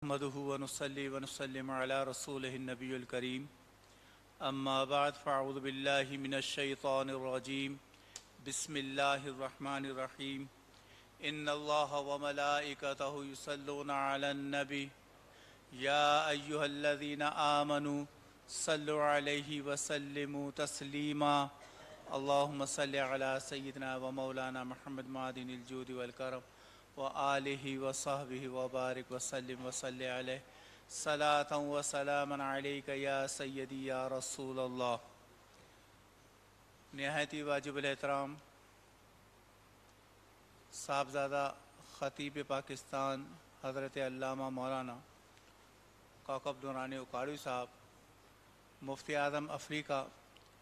نحمده ونصلي ونسلم على رسوله النبي الكريم أما بعد فأعوذ بالله من الشيطان الرجيم بسم الله الرحمن الرحيم إن الله وملائكته يصلون على النبي يا أيها الذين آمنوا صلوا عليه وسلموا تسليما اللهم صل على سيدنا ومولانا محمد معدن الجود والكرم وآلہ وصحبہ وبارک وسلم وصلی علیہ صلاة وسلاما علیک یا سیدی یا رسول اللہ۔ نہایت ہی واجب الاحترام صاحبزادہ خطیب پاکستان حضرت علامہ مولانا کوکب نورانی اکاڑوی صاحب، مفتی اعظم افریقہ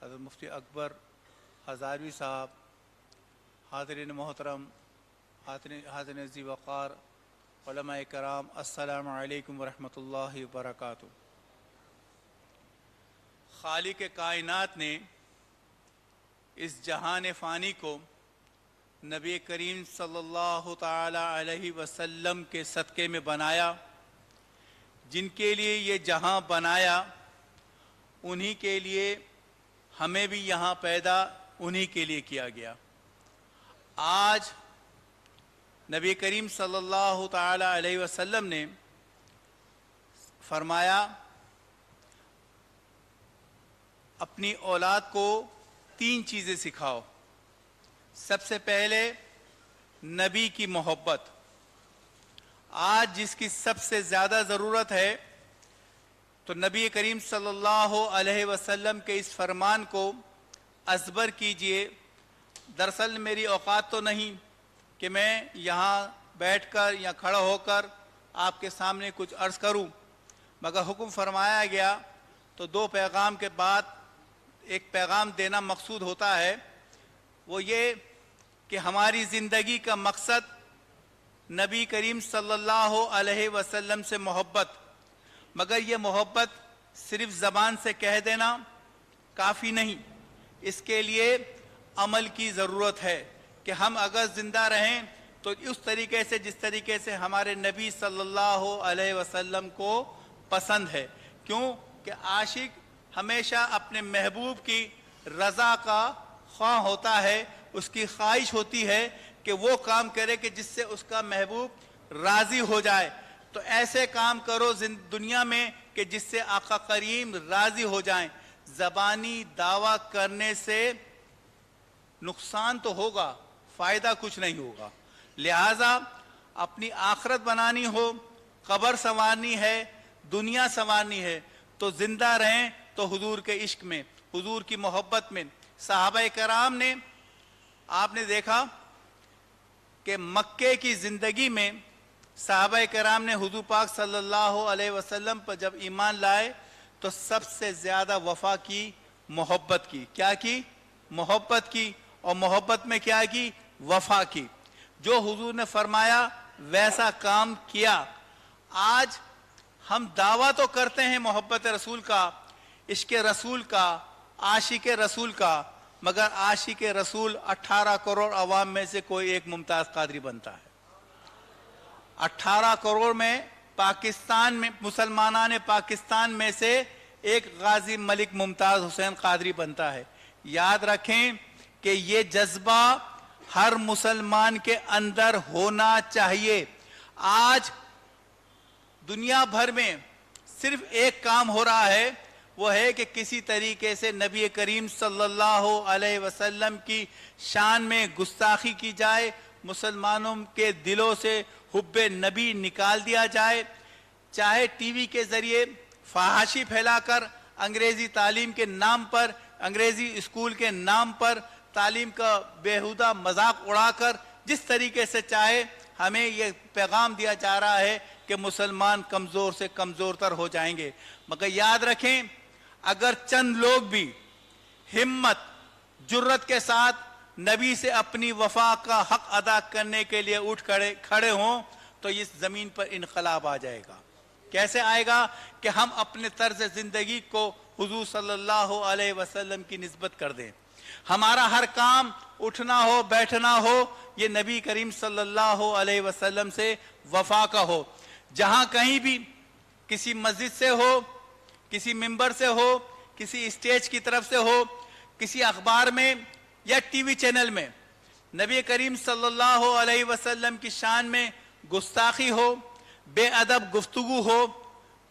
حضرت مفتی اکبر ہزاروی صاحب، حاضرین محترم، حاضرین ذی وقار، علماء کرام، السلام علیکم ورحمۃ اللہ وبرکاتہ۔ خالق کائنات نے اس جہان فانی کو نبی کریم صلی اللہ تعالی علیہ وسلم کے صدقے میں بنایا۔ جن کے لیے یہ جہاں بنایا انہی کے لیے ہمیں بھی یہاں پیدا انہی کے لیے کیا گیا۔ آج نبی کریم صلی اللہ تعالی علیہ وسلم نے فرمایا اپنی اولاد کو 3 چیزیں سکھاؤ۔ سب سے پہلے نبی کی محبت۔ آج جس کی سب سے زیادہ ضرورت ہے تو نبی کریم صلی اللہ علیہ وسلم کے اس فرمان کو ازبر کیجئے۔ دراصل میری اوقات تو نہیں کہ میں یہاں بیٹھ کر یا کھڑا ہو کر آپ کے سامنے کچھ عرض کروں، مگر حکم فرمایا گیا تو 2 پیغام کے بعد ایک پیغام دینا مقصود ہوتا ہے، وہ یہ کہ ہماری زندگی کا مقصد نبی کریم صلی اللہ علیہ وسلم سے محبت، مگر یہ محبت صرف زبان سے کہہ دینا کافی نہیں، اس کے لیے عمل کی ضرورت ہے کہ ہم اگر زندہ رہیں تو اس طریقے سے جس طریقے سے ہمارے نبی صلی اللہ علیہ وسلم کو پسند ہے۔ کیوں کہ عاشق ہمیشہ اپنے محبوب کی رضا کا خواہ ہوتا ہے، اس کی خواہش ہوتی ہے کہ وہ کام کرے کہ جس سے اس کا محبوب راضی ہو جائے۔ تو ایسے کام کرو دنیا میں کہ جس سے آقا کریم راضی ہو جائیں۔ زبانی دعویٰ کرنے سے نقصان تو ہوگا، فائدہ کچھ نہیں ہوگا۔ لہٰذا اپنی آخرت بنانی ہو، قبر سنوارنی ہے، دنیا سنوارنی ہے تو زندہ رہیں تو حضور کے عشق میں، حضور کی محبت میں۔ صحابہ کرام نے، آپ نے دیکھا کہ مکے کی زندگی میں صحابہ کرام نے حضور پاک صلی اللہ علیہ وسلم پر جب ایمان لائے تو سب سے زیادہ وفا کی، محبت کی۔ کیا کی؟ محبت کی۔ اور محبت میں کیا کی؟ وفا کی۔ جو حضور نے فرمایا ویسا کام کیا۔ آج ہم دعویٰ تو کرتے ہیں محبت رسول کا، عشق رسول کا، عاشق رسول کا، مگر عاشق رسول 18 کروڑ عوام میں سے کوئی ایک ممتاز قادری بنتا ہے۔ 18 کروڑ میں پاکستان میں، مسلمانان پاکستان میں سے ایک غازی ملک ممتاز حسین قادری بنتا ہے۔ یاد رکھیں کہ یہ جذبہ ہر مسلمان کے اندر ہونا چاہیے۔ آج دنیا بھر میں صرف ایک کام ہو رہا ہے، وہ ہے کہ کسی طریقے سے نبی کریم صلی اللہ علیہ وسلم کی شان میں گستاخی کی جائے، مسلمانوں کے دلوں سے حب نبی نکال دیا جائے، چاہے ٹی وی کے ذریعے فحاشی پھیلا کر، انگریزی تعلیم کے نام پر، انگریزی اسکول کے نام پر تعلیم کا بیہودہ مذاق اڑا کر، جس طریقے سے چاہے ہمیں یہ پیغام دیا جا رہا ہے کہ مسلمان کمزور سے کمزور تر ہو جائیں گے۔ مگر یاد رکھیں اگر چند لوگ بھی ہمت، جرت کے ساتھ نبی سے اپنی وفا کا حق ادا کرنے کے لیے اٹھ کھڑے ہوں تو اس زمین پر انقلاب آ جائے گا۔ کیسے آئے گا؟ کہ ہم اپنے طرز زندگی کو حضور صلی اللہ علیہ وسلم کی نسبت کر دیں۔ ہمارا ہر کام اٹھنا ہو، بیٹھنا ہو، یہ نبی کریم صلی اللہ علیہ وسلم سے وفا کا ہو۔ جہاں کہیں بھی کسی مسجد سے ہو، کسی ممبر سے ہو، کسی اسٹیج کی طرف سے ہو، کسی اخبار میں یا ٹی وی چینل میں نبی کریم صلی اللہ علیہ وسلم کی شان میں گستاخی ہو، بے ادب گفتگو ہو،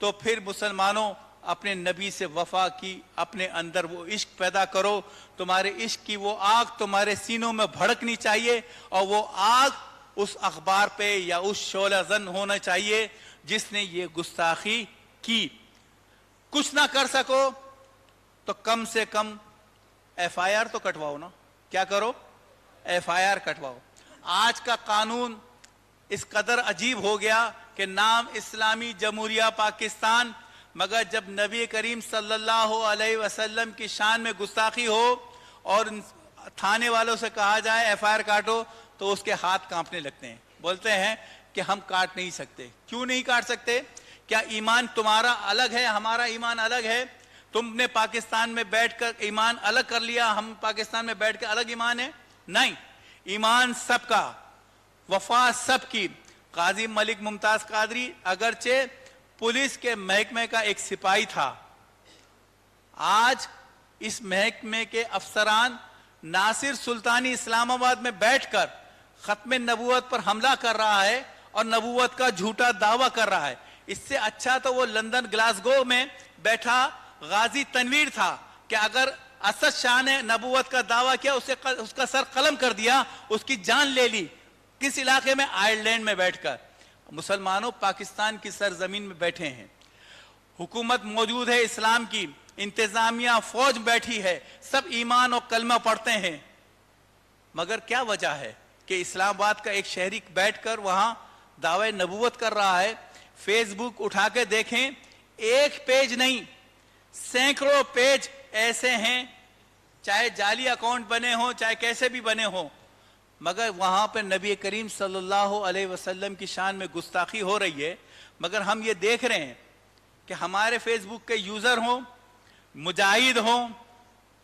تو پھر مسلمانوں اپنے نبی سے وفا کی اپنے اندر وہ عشق پیدا کرو. تمہارے عشق کی وہ آگ تمہارے سینوں میں بھڑکنی چاہیے، اور وہ آگ اس اخبار پہ یا اس شعلہ زن ہونا چاہیے جس نے یہ گستاخی کی. کچھ نہ کر سکو تو کم سے کم ایف آئی آر تو کٹواؤ نا. کیا کرو؟ ایف آئی آر کٹواؤ. آج کا قانون اس قدر عجیب ہو گیا کہ نام اسلامی جمہوریہ پاکستان، مگر جب نبی کریم صلی اللہ علیہ وسلم کی شان میں گستاخی ہو اور تھانے والوں سے کہا جائے ایف آئی آر کاٹو تو اس کے ہاتھ کانپنے لگتے ہیں، بولتے ہیں کہ ہم کاٹ نہیں سکتے. کیوں نہیں کاٹ سکتے؟ کیا ایمان تمہارا الگ ہے، ہمارا ایمان الگ ہے؟ تم نے پاکستان میں بیٹھ کر ایمان الگ کر لیا، ہم پاکستان میں بیٹھ کر الگ ایمان ہے؟ نہیں، ایمان سب کا، وفا سب کی. قاضی ملک ممتاز قادری اگرچہ پولیس کے محکمے کا ایک سپاہی تھا، آج اس محکمے کے افسران ناصر سلطانی اسلام آباد میں بیٹھ کر ختم نبوت پر حملہ کر رہا ہے اور نبوت کا جھوٹا دعویٰ کر رہا ہے. اس سے اچھا تو وہ لندن گلاسگو میں بیٹھا غازی تنویر تھا کہ اگر اسد شاہ نے نبوت کا دعویٰ کیا اس کا سر قلم کر دیا، اس کی جان لے لی. کس علاقے میں؟ آئرلینڈ میں بیٹھ کر. مسلمانوں پاکستان کی سرزمین میں بیٹھے ہیں، حکومت موجود ہے اسلام کی، انتظامیہ فوج بیٹھی ہے، سب ایمان اور کلمہ پڑھتے ہیں، مگر کیا وجہ ہے کہ اسلام آباد کا ایک شہری بیٹھ کر وہاں دعوی نبوت کر رہا ہے؟ فیس بک اٹھا کے دیکھیں، ایک پیج نہیں سینکڑوں پیج ایسے ہیں، چاہے جعلی اکاؤنٹ بنے ہوں چاہے کیسے بھی بنے ہوں، مگر وہاں پہ نبی کریم صلی اللہ علیہ وسلم کی شان میں گستاخی ہو رہی ہے. مگر ہم یہ دیکھ رہے ہیں کہ ہمارے فیس بک کے یوزر ہوں، مجاہد ہوں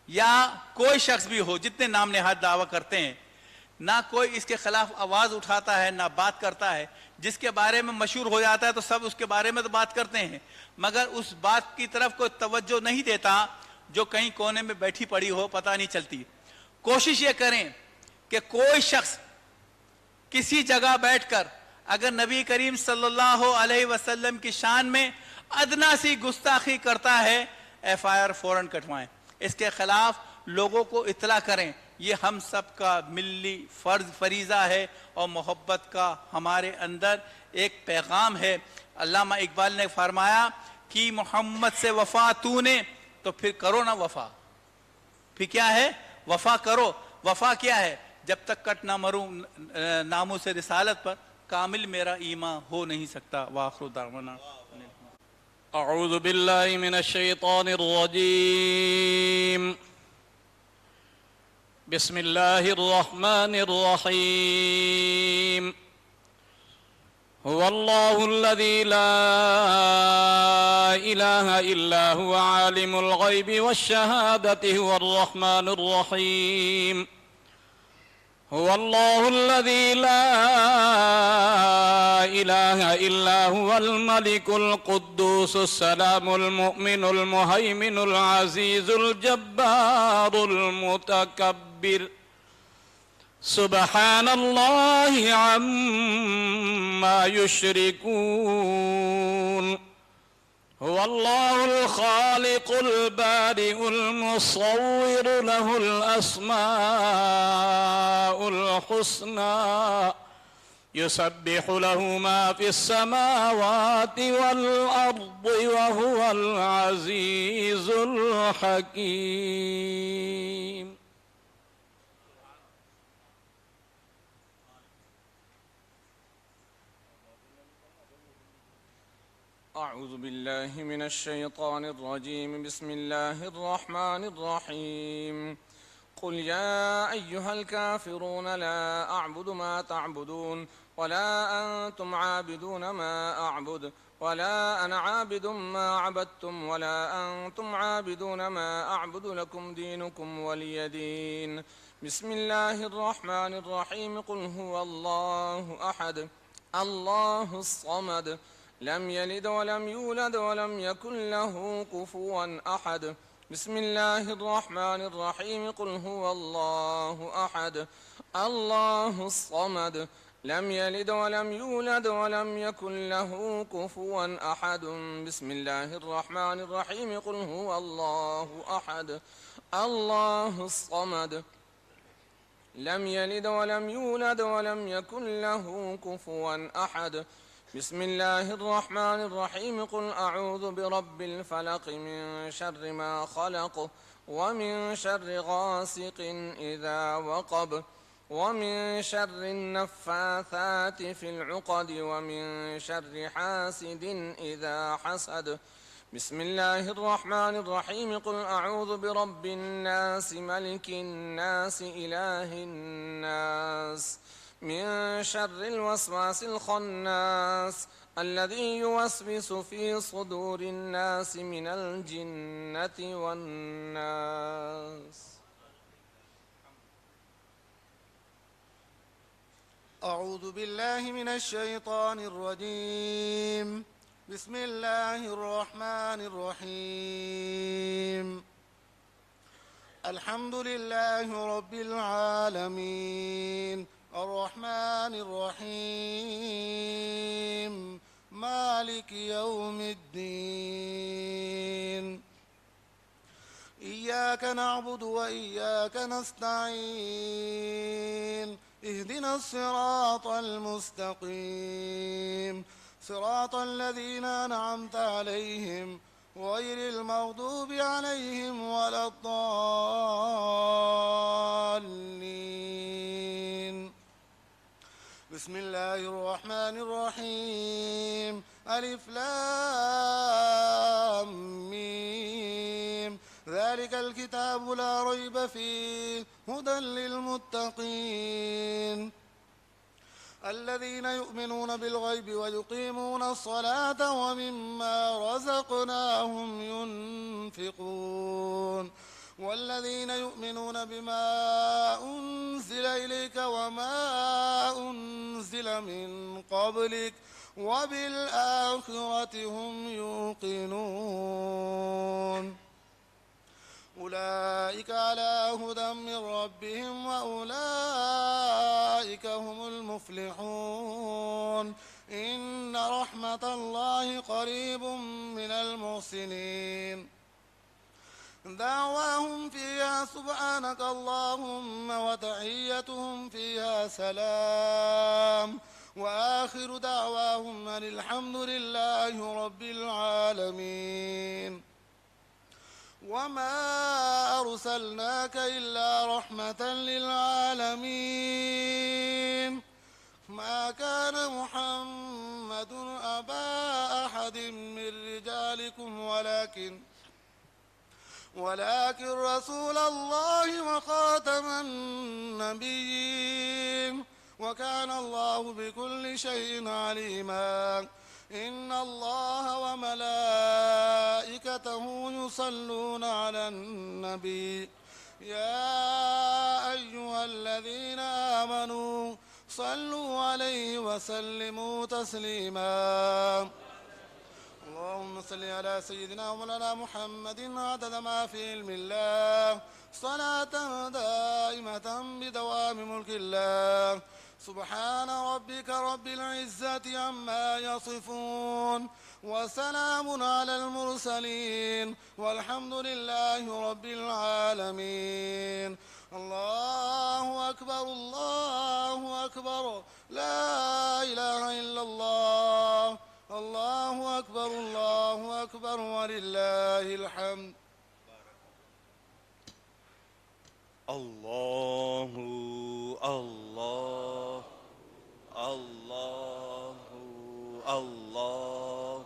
یا کوئی شخص بھی ہو، جتنے نام نہاد دعویٰ کرتے ہیں، نہ کوئی اس کے خلاف آواز اٹھاتا ہے نہ بات کرتا ہے. جس کے بارے میں مشہور ہو جاتا ہے تو سب اس کے بارے میں تو بات کرتے ہیں، مگر اس بات کی طرف کوئی توجہ نہیں دیتا جو کہیں کونے میں بیٹھی پڑی ہو، پتہ نہیں چلتی. کوشش یہ کریں کہ کوئی شخص کسی جگہ بیٹھ کر اگر نبی کریم صلی اللہ علیہ وسلم کی شان میں ادنا سی گستاخی کرتا ہے، ایف آئی آر فوراً کٹوائیں، اس کے خلاف لوگوں کو اطلاع کریں. یہ ہم سب کا ملی فریضہ ہے اور محبت کا ہمارے اندر ایک پیغام ہے. علامہ اقبال نے فرمایا کہ محمد سے وفا تو نے تو پھر کرو نا وفا. پھر کیا ہے؟ وفا کرو. وفا کیا ہے؟ جب تک کٹ نہ مروں ناموس رسالت پر، کامل میرا ایمان ہو نہیں سکتا. وآخر دعوانا اعوذ باللہ من الشیطان الرجیم. بسم اللہ الرحمن الرحیم. هو الله الذي لا إله إلا هو عالم الغيب والشهادة هو الرحمن الرحيم. هو الله الذي لا إله إلا هو الملك القدوس السلام المؤمن المهيمن العزيز الجبار المتكبر. سبحان الله عما يشركون. هو الله الخالق البارئ المصور له الأسماء الحسنى يسبح له ما في السماوات والأرض وهو العزيز الحكيم. أعوذ بالله من الشيطان الرجيم. بسم الله الرحمن الرحيم. قل يا أيها الكافرون لا أعبد ما تعبدون ولا أنتم عابدون ما أعبد ولا أنا عابد ما عبدتم ولا أنتم عابدون ما أعبد لكم دينكم ولي دين. بسم الله الرحمن الرحيم. قل هو الله أحد الله الصمد لم يلد ولم يولد ولم يكن له كفوا أحد. بسم الله الرحمن الرحيم. قل هو الله أحد الله الصمد لم يلد ولم يولد ولم يكن له كفوا أحد. بسم الله الرحمن الرحيم. قل هو الله أحد الله الصمد لم يلد ولم يولد ولم يكن له كفوا أحد. بسم الله الرحمن الرحيم. قل أعوذ برب الفلق من شر ما خلق ومن شر غاسق إذا وقب ومن شر النفاثات في العقد ومن شر حاسد إذا حسد. بسم الله الرحمن الرحيم. قل أعوذ برب الناس ملك الناس إله الناس من شر الوسواس الخناس الذي يوسوس في صدور الناس من الجنة والناس. أعوذ بالله من الشيطان الرجيم. بسم الله الرحمن الرحيم. الحمد لله رب العالمين الرحمن الرحيم مالك يوم الدين. إياك نعبد وإياك نستعين. اهدنا الصراط المستقيم صراط الذين أنعمت عليهم غير المغضوب عليهم ولا الضالين. بسم الله الرحمن الرحيم. ألف لام ميم ذلك الكتاب لا ريب فيه هدى للمتقين الذين يؤمنون بالغيب ويقيمون الصلاة ومما رزقناهم ينفقون والذين يؤمنون بما أنزل إليك وما أنزل من قبلك وبالآخرة هم يوقنون أولئك على هدى من ربهم وأولئك هم المفلحون إن رحمة الله قريب من المحسنين دعواهم فيها سبحانك اللهم وتحيتهم فيها سلام وآخر دعواهم أن الحمد لله رب العالمين. وما أرسلناك إلا رحمة للعالمين. ما كان محمد أبا أحد من رجالكم ولكن رسول الله وخاتم النبيين وكان الله بكل شيء عليما. إن الله وملائكته يصلون على النبي يا أيها الذين آمنوا صلوا عليه وسلموا تسليما. اللهم صل على سيدنا ومولانا محمد عدد ما في علم الله صلاة دائمة بدوام ملك الله. سبحان ربك رب العزة عما يصفون وسلام على المرسلين والحمد لله رب العالمين. الله أكبر الله أكبر لا إله إلا الله. الله أكبر الله أكبر ولله الحمد. الله الله الله الله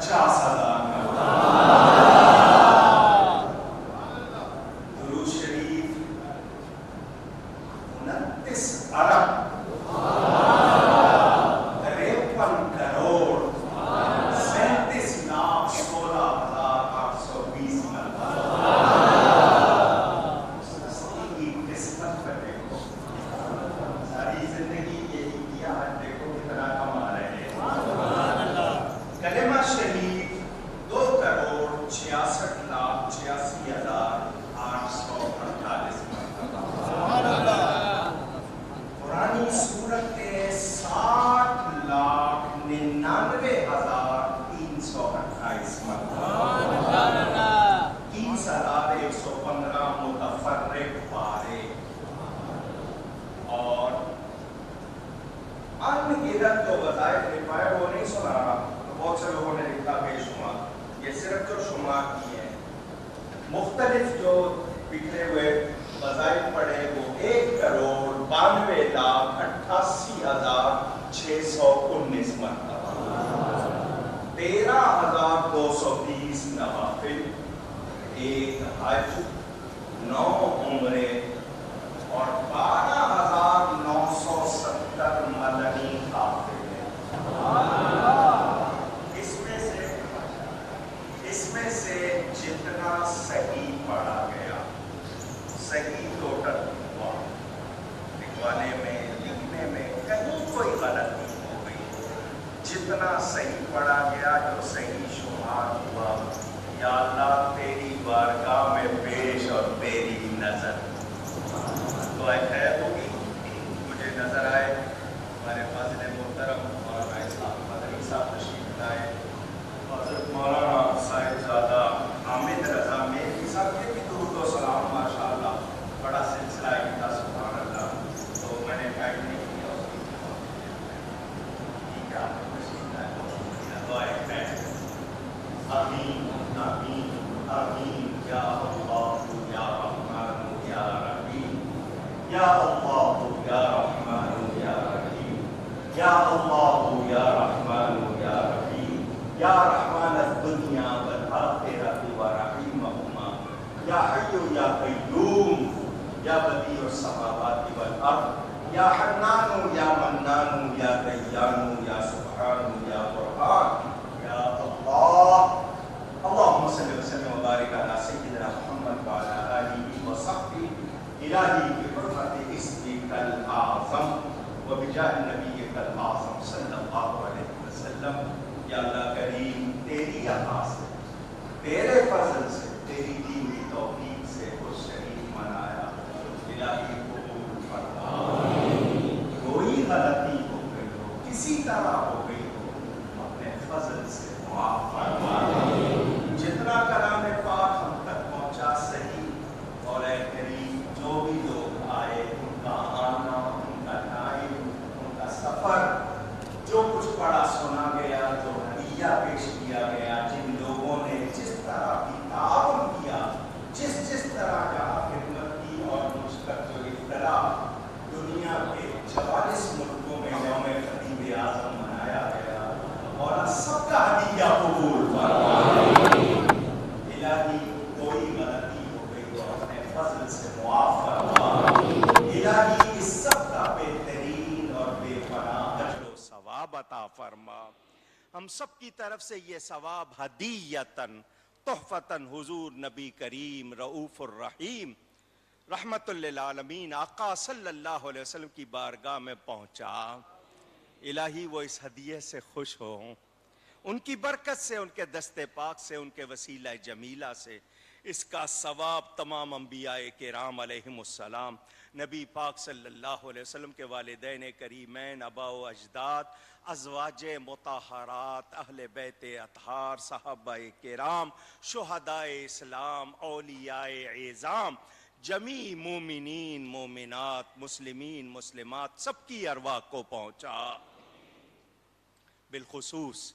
50,000 درود شریف 29 ارب 53 کروڑ 37,16,820 مرتبہ کی قسمت پر دیکھو، ساری زندگی یہی کیا ہے، دیکھو کتنا کما رہے ہیں۔ کلمہ شریف 2,66,86,848 مرتبہ۔ قرآنی سورت 60,99,328 مرتبہ۔ 30,115 متفرق پارے اور ان گنت جو وظائف لکھوائے وہ نہیں سنا رہا، بہت سے لوگوں نے لکھا بے شمار، یہ صرف جو شمار کی ہے، مختلف جو بکھرے ہوئے وظائف پڑھے وہ 1,92,88,619 مرتبہ، 13,220 نوافل، 1 حج، 9 عمرے اور 12,970 مدنی قافلے۔ اس میں سے جتنا صحیح پڑھا گیا، صحیح ٹوٹل ہوا، لکھوانے میں لکھنے میں کہیں کوئی غلطی ہو گئی، جتنا صحیح پڑھا گیا، جو صحیح شمار ہوا، یا اللہ تیری بارگاہ میں پیش اور تیری نظر تو خیر ہوگی۔ مجھے نظر آئے ہمارے فاضل محترم مولانا اسحاق مدنی صاحب تشریف لائے، حضرت مولانا صاحبزادہ حامد رضا میری صاحب کے بھی درود و سلام، ماشاء اللہ بڑا سلسلہ ہے کا، سبحان اللہ۔ تو میں نے گائڈ نہیں کیا اس کی، ٹھیک ہے آپ تشریف لائے، دعائیں خیر۔ آمین آمین آمین یا اللہ یا رحمان یا رحیم، یا اللہ یا رحمان یا رحیم، یا اللہ یا رحمان یا رحیم، یا رحمان الدنیا والآخرۃ ورحیمہما، یا حی یا قیوم، یا بدیع السماوات والارض، یا حنان یا منان یا دیان یا سبحان یا قرآن، یا اللہ۔ اللہم صلی وسلم وبارک علی سیدنا محمد وعلی آلہ وصحبہ، الہی بحرمت اسمک الاعظم وبجاہ نبیک الاعظم صلی اللہ علیہ وسلم۔ یا اللہ کریم تیری عطا سے، تیرے فضل سے، تیری دین کی توفیق سے وہ شریف منایا، الہی قبول فرما۔ کوئی غلطی ہو گئی ہو، کسی طرح ہو گئی ہو، اپنے فضل سے معاف فرما۔ جتنا کلام پاک ہم تک پہنچا صحیح، مولا کریم جو بھی لوگ آئے، ان کا آنا، ان کا ٹائم، ان کا سفر، جو کچھ پڑھا سنا گیا، جو ہدیہ پیش کیا گیا، جن لوگوں نے جس طرح کی تعاون کیا، جس طرح کا خدمت کی، اور مجھ تک جو ابتلا دنیا کے 44 ملکوں میں یوم خطیب اعظم منایا گیا، اور سب کا ہدیہ قبول فرما۔ الہی کوئی غلطی ہو گئی تو اپنے فضل سے معاف فرما۔ الہی اس سب کا بہترین اور بے پناہ اجر و ثواب عطا فرما۔ ہم سب کی طرف سے یہ ثواب ہدیتاً تحفتاً حضور نبی کریم رؤوف الرحیم رحمت للعالمین آقا صلی اللہ علیہ وسلم کی بارگاہ میں پہنچا۔ الہی وہ اس ہدیے سے خوش ہوں، ان کی برکت سے، ان کے دست پاک سے، ان کے وسیلہ جمیلہ سے اس کا ثواب تمام انبیاء کرام علیہم السلام، نبی پاک صلی اللہ علیہ وسلم کے والدین کریمین، آباء و اجداد، ازواج مطہرات، اہل بیت اطہار، صحابہ کرام، شہداء اسلام، اولیاء اعظام، جمیع مومنین مومنات، مسلمین مسلمات، سب کی ارواح کو پہنچا۔ بالخصوص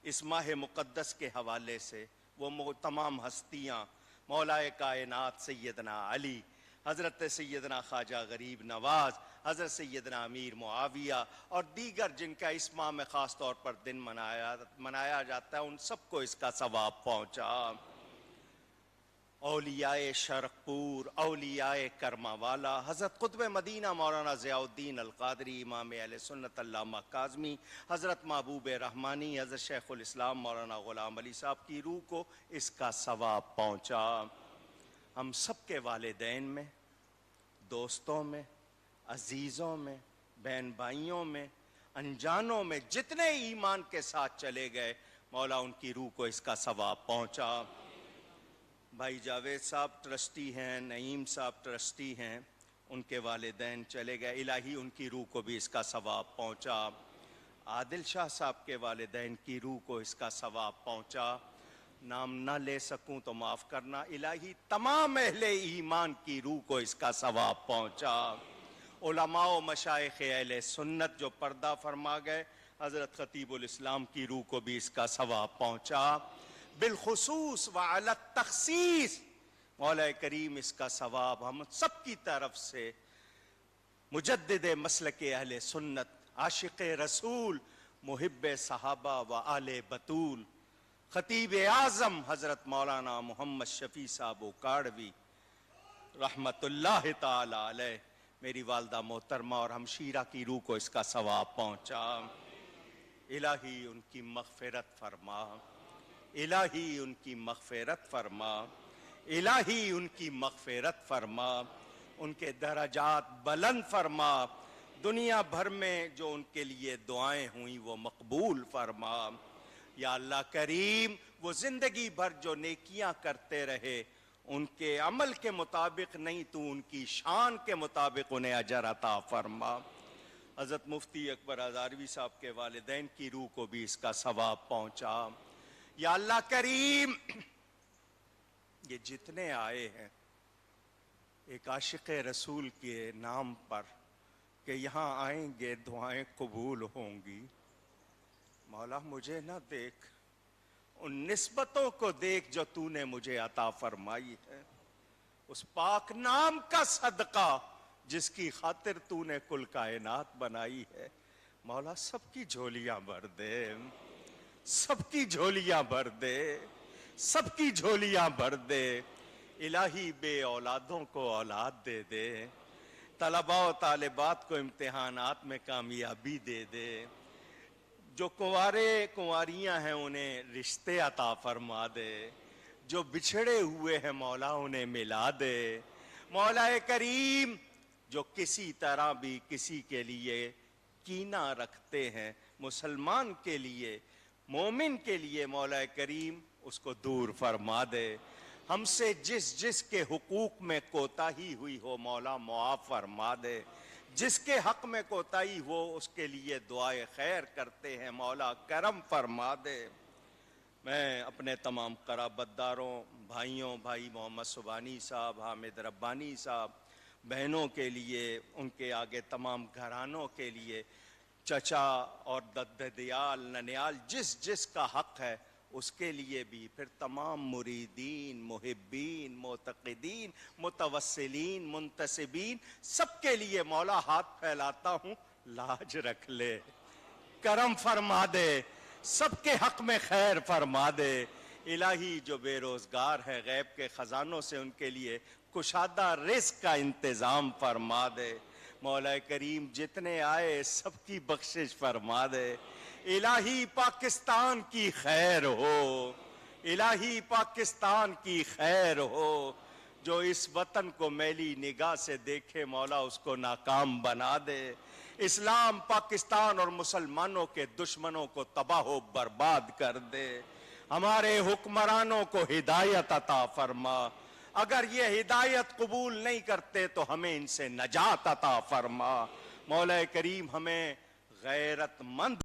اس ماہ مقدس کے حوالے سے وہ تمام ہستیاں، مولا کائنات سیدنا علی، حضرت سیدنا خواجہ غریب نواز، حضرت سیدنا امیر معاویہ اور دیگر جن کا اس ماہ میں خاص طور پر دن منایا جاتا ہے، ان سب کو اس کا ثواب پہنچا۔ اولیاء شرق پور، اولیاء کرما والا، حضرت قطب مدینہ مولانا ضیاء الدین القادری، امام اہل سنت علامہ کاظمی، حضرت محبوب رحمانی، حضرت شیخ الاسلام مولانا غلام علی صاحب کی روح کو اس کا ثواب پہنچا۔ ہم سب کے والدین میں، دوستوں میں، عزیزوں میں، بہن بھائیوں میں، انجانوں میں جتنے ایمان کے ساتھ چلے گئے، مولا ان کی روح کو اس کا ثواب پہنچا۔ بھائی جاوید صاحب ٹرسٹی ہیں، نعیم صاحب ٹرسٹی ہیں، ان کے والدین چلے گئے، الہی ان کی روح کو بھی اس کا ثواب پہنچا۔ عادل شاہ صاحب کے والدین کی روح کو اس کا ثواب پہنچا۔ نام نہ لے سکوں تو معاف کرنا، الہی تمام اہل ایمان کی روح کو اس کا ثواب پہنچا۔ علماء و مشائخ اہل سنت جو پردہ فرما گئے، حضرت خطیب الاسلام کی روح کو بھی اس کا ثواب پہنچا۔ بالخصوص وعلی التخصیص مولا کریم اس کا ثواب ہم سب کی طرف سے مجدد مسلک اہل سنت، عاشق رسول، محب صحابہ و آل بطول، خطیب اعظم حضرت مولانا محمد شفیع صاحب اکاڑوی رحمت اللہ تعالی علیہ، میری والدہ محترمہ اور ہمشیرہ کی روح کو اس کا ثواب پہنچا۔ الہی ان کی مغفرت فرما، الہی ان کی مغفرت فرما، الہی ان کی مغفرت فرما، ان کے درجات بلند فرما، دنیا بھر میں جو ان کے لیے دعائیں ہوئیں وہ مقبول فرما۔ یا اللہ کریم، وہ زندگی بھر جو نیکیاں کرتے رہے، ان کے عمل کے مطابق نہیں تو ان کی شان کے مطابق انہیں اجر عطا فرما۔ حضرت مفتی اکبر ہزاروی صاحب کے والدین کی روح کو بھی اس کا ثواب پہنچا۔ یا اللہ کریم، یہ جتنے آئے ہیں ایک عاشق رسول کے نام پر کہ یہاں آئیں گے دعائیں قبول ہوں گی، مولا مجھے نہ دیکھ، ان نسبتوں کو دیکھ جو تو نے مجھے عطا فرمائی ہے، اس پاک نام کا صدقہ جس کی خاطر تو نے کل کائنات بنائی ہے، مولا سب کی جھولیاں بھر دے، سب کی جھولیاں بھر دے، سب کی جھولیاں بھر دے۔ الہی بے اولادوں کو اولاد دے دے، طلباء و طالبات کو امتحانات میں کامیابی دے دے، جو کنوارے کنواریاں ہیں انہیں رشتے عطا فرما دے، جو بچھڑے ہوئے ہیں مولا انہیں ملا دے۔ مولا کریم، جو کسی طرح بھی کسی کے لیے کینہ رکھتے ہیں، مسلمان کے لیے، مومن کے لیے، مولا کریم اس کو دور فرما دے۔ ہم سے جس کے حقوق میں کوتاہی ہوئی ہو مولا معاف فرما دے، جس کے حق میں کوتاہی ہو اس کے لیے دعائے خیر کرتے ہیں، مولا کرم فرما دے۔ میں اپنے تمام قرابت داروں، بھائیوں، بھائی محمد سبحانی صاحب، حامد ربانی صاحب، بہنوں کے لیے، ان کے آگے تمام گھرانوں کے لیے، چچا اور ددیال ننیال، جس کا حق ہے اس کے لیے بھی، پھر تمام مریدین، محبین، معتقدین، متوسلین، منتسبین، سب کے لیے مولا ہاتھ پھیلاتا ہوں، لاج رکھ لے، کرم فرما دے، سب کے حق میں خیر فرما دے۔ الہی جو بے روزگار ہے، غیب کے خزانوں سے ان کے لیے کشادہ رزق کا انتظام فرما دے۔ مولا کریم جتنے آئے سب کی بخشش فرما دے۔ الہی پاکستان کی خیر ہو، الہی پاکستان کی خیر ہو، جو اس وطن کو میلی نگاہ سے دیکھے مولا اس کو ناکام بنا دے۔ اسلام، پاکستان اور مسلمانوں کے دشمنوں کو تباہ و برباد کر دے۔ ہمارے حکمرانوں کو ہدایت عطا فرما، اگر یہ ہدایت قبول نہیں کرتے تو ہمیں ان سے نجات عطا فرما۔ مولا کریم ہمیں غیرت مند